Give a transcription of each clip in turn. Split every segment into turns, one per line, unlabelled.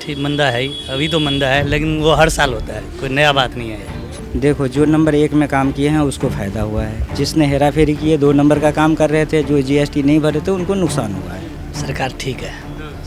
ठीक मंदा है ही, अभी तो मंदा है, लेकिन वो हर साल होता है, कोई नया बात नहीं है।
देखो, जो नंबर 1 में काम किए हैं उसको फ़ायदा हुआ है, जिसने हेरा फेरी किए 2 नंबर का काम कर रहे थे, जो जीएसटी नहीं भरे थे उनको नुकसान हुआ है।
सरकार ठीक है,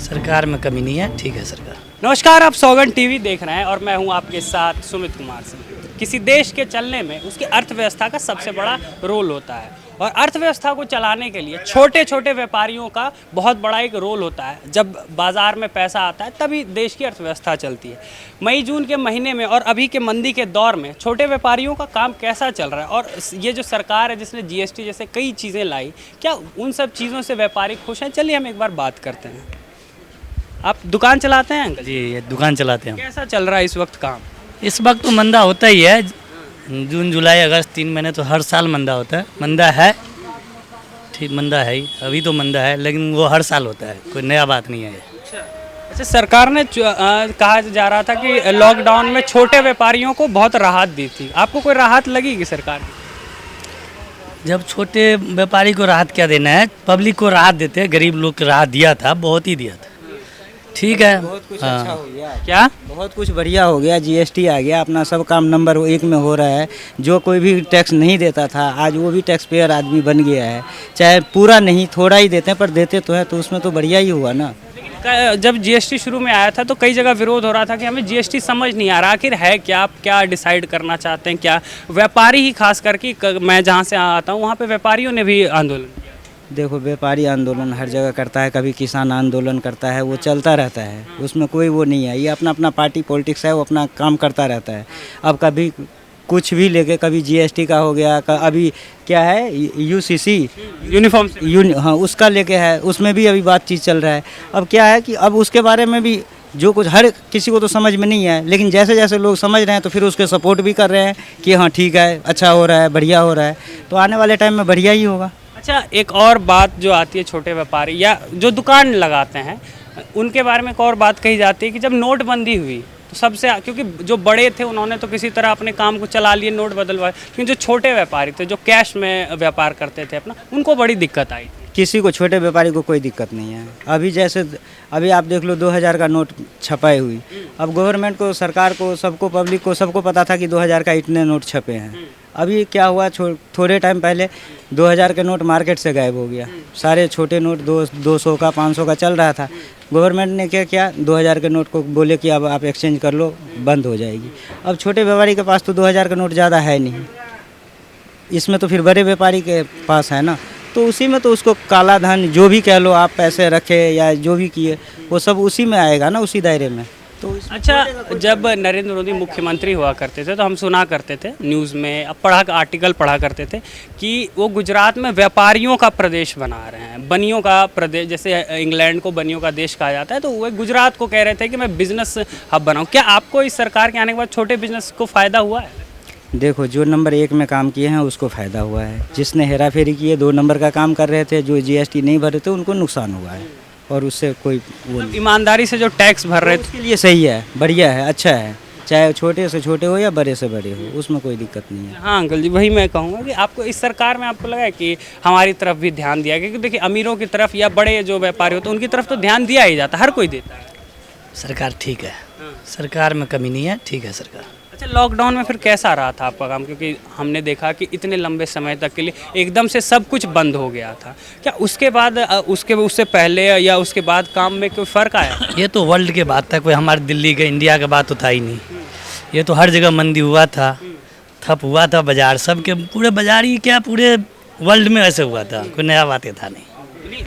सरकार में कमी नहीं है, ठीक है सरकार।
नमस्कार, आप सौगंध टीवी देख रहे हैं और मैं हूं आपके साथ सुमित कुमार सिंह। किसी देश के चलने में उसकी अर्थव्यवस्था का सबसे बड़ा रोल होता है और अर्थव्यवस्था को चलाने के लिए छोटे छोटे व्यापारियों का बहुत बड़ा एक रोल होता है। जब बाज़ार में पैसा आता है तभी देश की अर्थव्यवस्था चलती है। मई जून के महीने में और अभी के मंदी के दौर में छोटे व्यापारियों का काम कैसा चल रहा है और ये जो सरकार है जिसने जीएसटी जैसे कई चीज़ें लाई, क्या उन सब चीज़ों से व्यापारी खुश हैं? चलिए हम एक बार बात करते हैं। आप दुकान चलाते हैं अंकल?
जी, ये दुकान चलाते हैं।
कैसा चल रहा है इस वक्त काम?
इस वक्त तो मंदा होता ही है, जून जुलाई अगस्त 3 महीने तो हर साल मंदा होता है। मंदा है, ठीक मंदा है ही, अभी तो मंदा है, लेकिन वो हर साल होता है, कोई नया बात नहीं है।
अच्छा, सरकार ने कहा जा रहा था कि लॉकडाउन में छोटे व्यापारियों को बहुत राहत दी थी। आपको कोई राहत लगी कि सरकार की?
जब छोटे व्यापारी को राहत क्या देना है, पब्लिक को राहत देते हैं, गरीब लोग को राहत दिया था, बहुत ही दिया था। ठीक है,
बहुत कुछ
हाँ।
अच्छा हो गया,
क्या
बहुत कुछ बढ़िया हो गया, जीएसटी आ गया, अपना सब काम नंबर 1 में हो रहा है। जो कोई भी टैक्स नहीं देता था आज वो भी टैक्स पेयर आदमी बन गया है, चाहे पूरा नहीं थोड़ा ही देते हैं पर देते तो है, तो उसमें तो बढ़िया ही हुआ ना।
जब जीएसटी शुरू में आया था तो कई जगह विरोध हो रहा था कि हमें जीएसटी समझ नहीं आ रहा, आखिर है क्या, आप क्या डिसाइड करना चाहते हैं? क्या व्यापारी ही खास करके, मैं जहाँ से आता हूँ वहाँ पे व्यापारियों ने भी आंदोलन किया।
देखो, व्यापारी आंदोलन हर जगह करता है, कभी किसान आंदोलन करता है, वो चलता रहता है, उसमें कोई वो नहीं है। ये अपना अपना पार्टी पॉलिटिक्स है, वो अपना काम करता रहता है। अब कभी कुछ भी लेके, कभी जीएसटी का हो गया, अभी क्या है यूसीसी
यूनिफॉर्म
हाँ उसका लेके है, उसमें भी अभी बातचीत चल रहा है। अब क्या है कि अब उसके बारे में भी जो कुछ हर किसी को तो समझ में नहीं है, लेकिन जैसे जैसे लोग समझ रहे हैं तो फिर उसके सपोर्ट भी कर रहे हैं कि हाँ ठीक है, अच्छा हो रहा है, बढ़िया हो रहा है, तो आने वाले टाइम में बढ़िया ही होगा।
अच्छा, एक और बात जो आती है छोटे व्यापारी या जो दुकान लगाते हैं उनके बारे में एक और बात कही जाती है कि जब नोटबंदी हुई तो सबसे, क्योंकि जो बड़े थे उन्होंने तो किसी तरह अपने काम को चला लिए, नोट बदलवाए, लेकिन जो छोटे व्यापारी थे जो कैश में व्यापार करते थे अपना, उनको बड़ी दिक्कत आई।
किसी को, छोटे व्यापारी को कोई दिक्कत नहीं है। अभी जैसे अभी आप देख लो 2000 का नोट छपाई हुई, अब गवर्नमेंट को, सरकार को, सबको, पब्लिक को, सबको पता था कि 2000 का इतने नोट छपे हैं। अभी क्या हुआ, थोड़े टाइम पहले 2000 के नोट मार्केट से गायब हो गया। सारे छोटे नोट 200 का 500 का चल रहा था। गवर्नमेंट ने क्या किया, 2000 के नोट को बोले कि अब आप एक्सचेंज कर लो, बंद हो जाएगी। अब छोटे व्यापारी के पास तो 2000 का नोट ज़्यादा है नहीं, इसमें तो फिर बड़े व्यापारी के पास है ना, तो उसी में तो उसको काला धन जो भी कह लो, आप पैसे रखे या जो भी किए वो सब उसी में आएगा ना, उसी दायरे में। तो
अच्छा, जब नरेंद्र मोदी मुख्यमंत्री हुआ करते थे तो हम सुना करते थे न्यूज़ में, अब आर्टिकल पढ़ा करते थे कि वो गुजरात में व्यापारियों का प्रदेश बना रहे हैं, बनियों का प्रदेश, जैसे इंग्लैंड को बनियों का देश कहा जाता है, तो वो गुजरात को कह रहे थे कि मैं बिजनेस हब बनाऊँ। क्या आपको इस सरकार के आने के बाद छोटे बिजनेस को फ़ायदा हुआ है?
देखो, जो नंबर 1 में काम किए हैं उसको फ़ायदा हुआ है, जिसने हेरा फेरी किए 2 नंबर का काम कर रहे थे, जो जीएसटी नहीं भरे थे उनको नुकसान हुआ है, और उससे कोई वो नहीं।
ईमानदारी से जो टैक्स भर रहे थे
उसके लिए सही है, बढ़िया है, अच्छा है, चाहे छोटे से छोटे हो या बड़े से बड़े हो, उसमें कोई दिक्कत नहीं है।
हाँ अंकल जी, वही मैं कहूँगा कि आपको इस सरकार में आपको लगा है कि हमारी तरफ भी ध्यान दिया, क्योंकि देखिए अमीरों की तरफ या बड़े जो व्यापारी होते हैं उनकी तरफ तो ध्यान दिया ही जाता, हर कोई देता है।
सरकार ठीक है, सरकार में कमी नहीं है, ठीक है सरकार।
अच्छा, लॉकडाउन में फिर कैसा रहा था आपका काम? क्योंकि हमने देखा कि इतने लंबे समय तक के लिए एकदम से सब कुछ बंद हो गया था। क्या उसके बाद उससे पहले या उसके बाद काम में कोई फ़र्क आया?
ये तो वर्ल्ड के बात था, कोई हमारे दिल्ली के, इंडिया के बात तो था ही नहीं। ये तो हर जगह मंदी हुआ था, ठप हुआ था बाजार, सबके पूरे बाजार ही क्या, पूरे वर्ल्ड में ऐसे हुआ था, कोई नया बात था नहीं।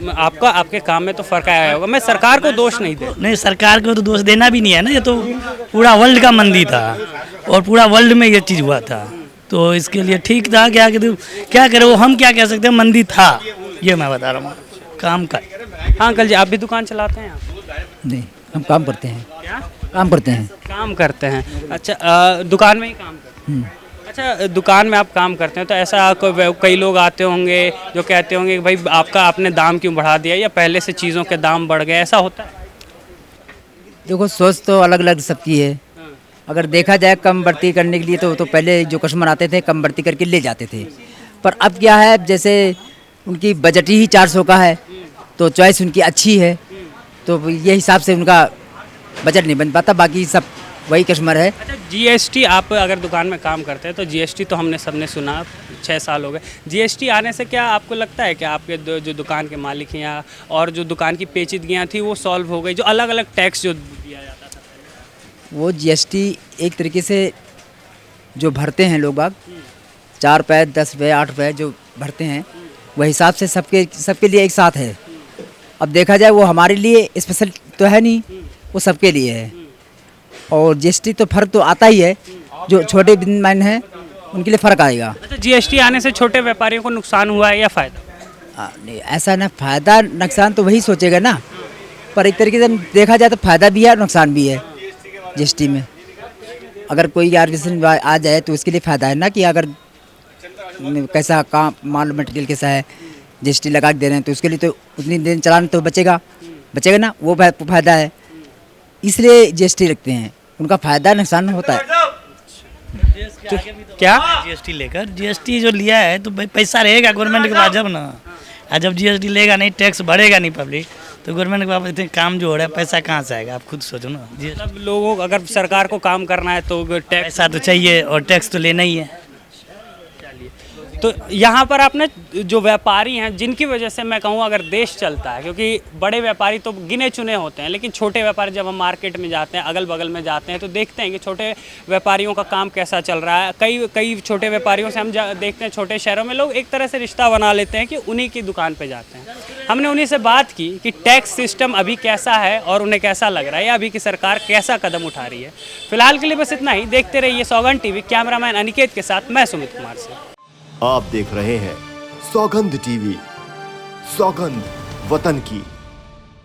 आपके काम में तो फ़र्क आया होगा। मैं सरकार को दोष नहीं दे,
नहीं, सरकार को तो दोष देना भी नहीं है ना, ये तो पूरा वर्ल्ड का मंदी था और पूरा वर्ल्ड में ये चीज़ हुआ था, तो इसके लिए ठीक था। क्या करे वो, हम क्या कह सकते हैं, मंदी था, ये मैं बता रहा हूँ काम का।
हाँ अंकल जी, आप भी दुकान चलाते हैं?
नहीं, हम काम करते हैं।
क्या
काम करते हैं?
काम करते हैं। अच्छा, दुकान में ही काम करते हैं? अच्छा, दुकान में आप काम करते हैं तो ऐसा कई लोग आते होंगे जो कहते होंगे कि भाई आपने दाम क्यों बढ़ा दिया, या पहले से चीज़ों के दाम बढ़ गए, ऐसा होता है?
देखो, सोच तो अलग अलग सबकी है। अगर देखा जाए कम बढ़ती करने के लिए तो पहले जो कस्टमर आते थे कम बढ़ती करके ले जाते थे, पर अब क्या है, जैसे उनकी बजट ही 400 का है तो चॉइस उनकी अच्छी है, तो ये हिसाब से उनका बजट नहीं बन पाता, बाकी सब वही कस्टमर है।
अच्छा, जीएसटी आप अगर दुकान में काम करते हैं तो जीएसटी तो हमने सबने सुना, 6 साल हो गए। जीएसटी आने से क्या आपको लगता है कि आपके जो दुकान के मालिक हैं या और जो दुकान की पेचीदगियाँ थी वो सॉल्व हो गई, जो अलग अलग टैक्स जो दिया जाता था?
वो जीएसटी एक तरीके से जो भरते हैं लोग बाग, 4 रुपये 10 रुपये 8 रुपये जो भरते हैं, वह हिसाब से सबके लिए एक साथ है। अब देखा जाए वो हमारे लिए स्पेशल तो है नहीं, वो सबके लिए है। और जीएसटी तो फर्क तो आता ही है, जो छोटे बिजनेसमैन हैं उनके लिए फ़र्क आएगा।
अच्छा, जीएसटी आने से छोटे व्यापारियों को नुकसान हुआ है या फ़ायदा?
नहीं, ऐसा ना, फ़ायदा नुकसान तो वही सोचेगा ना, पर एक तरीके से देखा जाए तो फ़ायदा भी है और नुकसान भी है जीएसटी में। अगर कोई ऑर्गेनाइजेशन आ जाए तो उसके लिए फ़ायदा है ना, कि अगर कैसा काम माल मटेरियल कैसा है, जीएसटी लगा के दे रहे हैं तो उसके लिए तो उतनी दिन चलान तो बचेगा ना, वो फ़ायदा है। इसलिए जीएसटी रखते हैं, उनका फ़ायदा नुकसान होता है।
क्या
जीएसटी लेकर, जीएसटी जो लिया है तो भाई पैसा रहेगा गवर्नमेंट के पास जब ना, और जब जीएसटी लेगा नहीं, टैक्स बढ़ेगा नहीं पब्लिक, तो गवर्नमेंट के पास इतने काम जो हो रहा है पैसा कहाँ से आएगा? आप खुद सोचो ना।
मतलब लोगों को अगर सरकार को काम करना है तो टैक्स,
पैसा तो चाहिए और टैक्स तो लेना ही है।
तो यहाँ पर आपने जो व्यापारी हैं जिनकी वजह से मैं कहूँ अगर देश चलता है, क्योंकि बड़े व्यापारी तो गिने चुने होते हैं, लेकिन छोटे व्यापारी जब हम मार्केट में जाते हैं, अगल बगल में जाते हैं, तो देखते हैं कि छोटे व्यापारियों का काम कैसा चल रहा है। कई छोटे व्यापारियों से हम देखते हैं, छोटे शहरों में लोग एक तरह से रिश्ता बना लेते हैं कि उन्हीं की दुकान पर जाते हैं। हमने उन्हीं से बात की कि टैक्स सिस्टम अभी कैसा है और उन्हें कैसा लग रहा है, या अभी की सरकार कैसा कदम उठा रही है। फिलहाल के लिए बस इतना ही। देखते रहिए सौगंध टीवी। कैमरामैन अनिकेत के साथ मैं सुमित कुमार से।
आप देख रहे हैं सौगंध टीवी, सौगंध वतन की।